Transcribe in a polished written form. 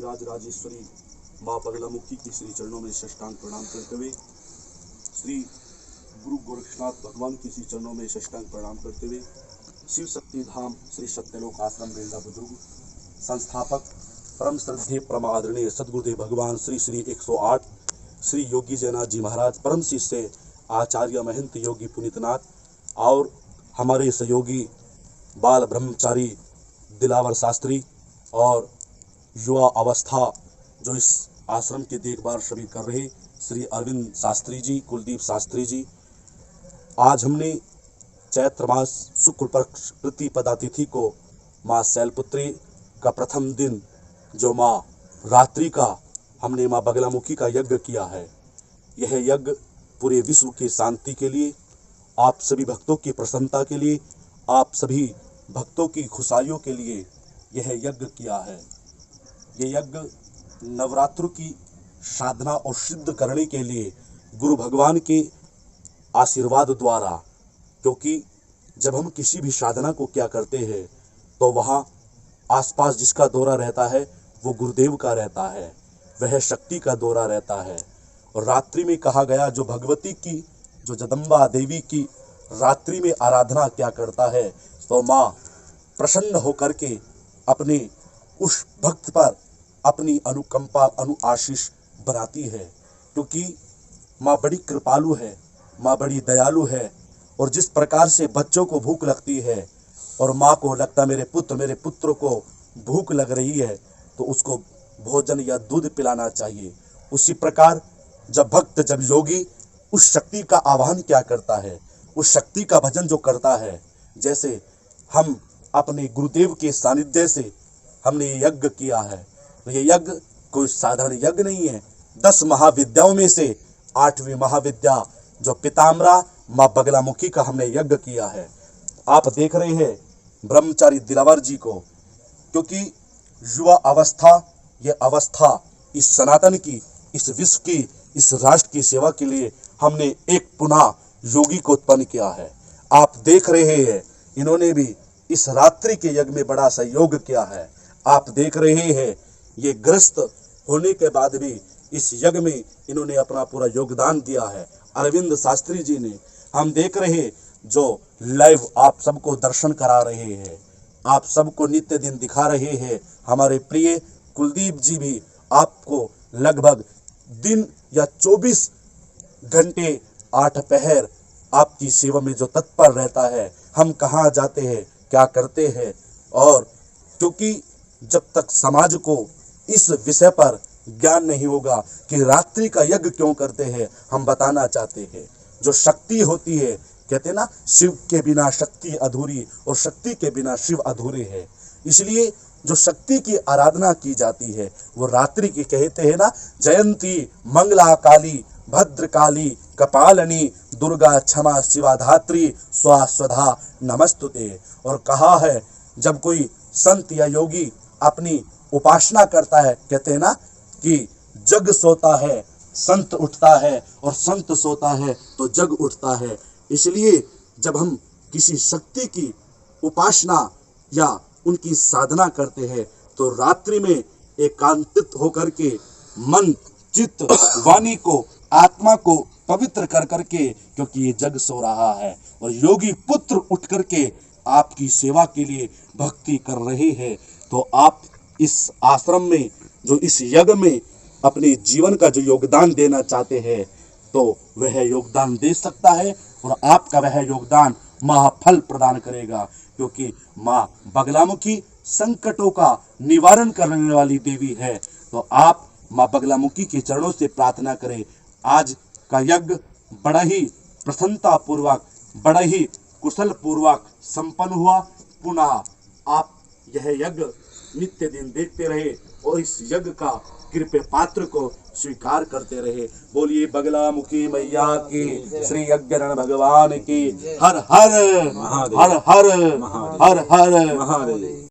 राज राजेश्वरी माँ बगलामुखी के श्री चरणों में साष्टांग प्रणाम करते हुए, श्री गुरु गोरक्षनाथ भगवान के श्री चरणों में साष्टांग प्रणाम करते हुए, शिव शक्ति धाम श्री सत्यलोक आश्रम बेलदा बुजुर्ग संस्थापक परम श्रद्धेय परम आदरणीय सदगुरुदेव भगवान श्री श्री 108 श्री योगी जयनाथ जी महाराज परम शिष्य आचार्य महंत योगी पुनीतनाथ और हमारे सहयोगी बाल ब्रह्मचारी दिलावर शास्त्री और युवा अवस्था जो इस आश्रम की देखभाल सभी कर रहे श्री अरविंद शास्त्री जी, कुलदीप शास्त्री जी। आज हमने चैत्र मास शुक्ल पक्ष प्रतिपदा तिथि को माँ शैलपुत्री का प्रथम दिन जो माँ रात्रि का हमने माँ बगलामुखी का यज्ञ किया है। यह यज्ञ पूरे विश्व की शांति के लिए, आप सभी भक्तों की प्रसन्नता के लिए, आप सभी भक्तों की खुशियों के लिए यह यज्ञ किया है। यह यज्ञ नवरात्रों की साधना और सिद्ध करने के लिए गुरु भगवान के आशीर्वाद द्वारा, क्योंकि जब हम किसी भी साधना को क्या करते हैं तो वहाँ आसपास जिसका दौरा रहता है वो गुरुदेव का रहता है, वह शक्ति का दौरा रहता है। और रात्रि में कहा गया जो भगवती की, जो जगदम्बा देवी की रात्रि में आराधना क्या करता है तो माँ प्रसन्न होकर के अपने उस भक्त पर अपनी अनुकंपा आशीष बनाती है, क्योंकि माँ बड़ी कृपालु है, माँ बड़ी दयालु है। और जिस प्रकार से बच्चों को भूख लगती है और माँ को लगता मेरे पुत्र को भूख लग रही है तो उसको भोजन या दूध पिलाना चाहिए, उसी प्रकार जब भक्त, जब योगी उस शक्ति का आह्वान क्या करता है, उस शक्ति का भजन जो करता है, जैसे हम अपने गुरुदेव के सानिध्य से हमने ये यज्ञ किया है। तो ये यज्ञ कोई साधारण यज्ञ नहीं है। 10 महाविद्याओं में से 8वीं महाविद्या जो पिताम्बरा माँ बगलामुखी का हमने यज्ञ किया है। आप देख रहे हैं ब्रह्मचारी दिलावर जी को, क्योंकि युवा अवस्था, ये अवस्था इस सनातन की, इस विश्व की, इस राष्ट्र की सेवा के लिए हमने एक पुनः योगी को उत्पन्न किया है। आप देख रहे हैं इन्होंने भी इस रात्रि के यज्ञ में बड़ा सहयोग किया है। आप देख रहे हैं ये ग्रस्त होने के बाद भी इस यज्ञ में इन्होंने अपना पूरा योगदान दिया है। अरविंद शास्त्री जी ने, हम देख रहे जो लाइव आप सबको दर्शन करा रहे हैं, आप सबको नित्य दिन दिखा रहे हैं। हमारे प्रिय कुलदीप जी भी आपको लगभग दिन या 24 घंटे 8 पहर आपकी सेवा में जो तत्पर रहता है। हम कहाँ जाते हैं, क्या करते हैं, और क्योंकि जब तक समाज को इस विषय पर ज्ञान नहीं होगा कि रात्रि का यज्ञ क्यों करते हैं, हम बताना चाहते हैं। जो शक्ति होती है, कहते हैं ना, शिव के बिना शक्ति अधूरी और शक्ति के बिना शिव अधूरे है। इसलिए जो शक्ति की आराधना की जाती है वो रात्रि की, कहते हैं ना, जयंती मंगला काली भद्रकाली कपालनी दुर्गा क्षमा शिवा धात्री स्वा स्वधा नमस्तुते। और कहा है जब कोई संत या योगी अपनी उपासना करता है, कहते हैं ना कि जग सोता है संत उठता है और संत सोता है तो जग उठता है। इसलिए जब हम किसी शक्ति की उपासना या उनकी साधना करते हैं तो रात्रि में एकांतित होकर के मन, चित्त, वाणी को, आत्मा को पवित्र कर करके, क्योंकि ये जग सो रहा है और योगी पुत्र उठ करके आपकी सेवा के लिए भक्ति कर रहे हैं। तो आप इस आश्रम में, जो इस यज्ञ में अपने जीवन का जो योगदान देना चाहते हैं तो वह योगदान दे सकता है और आपका वह योगदान महाफल प्रदान करेगा, क्योंकि माँ बगलामुखी संकटों का निवारण करने वाली देवी है। तो आप माँ बगलामुखी के चरणों से प्रार्थना करें। आज का यज्ञ बड़ा ही प्रसन्नता पूर्वक, बड़ा ही कुशल पूर्वक संपन्न हुआ। पुनः आप यह यज्ञ नित्य दिन देखते रहे और इस यज्ञ का कृपा पात्र को स्वीकार करते रहे। बोलिए बगलामुखी मैया की, श्री यज्ञनारायण भगवान की। हर हर महादेव, हर हर महादेव, हर हर महादेव।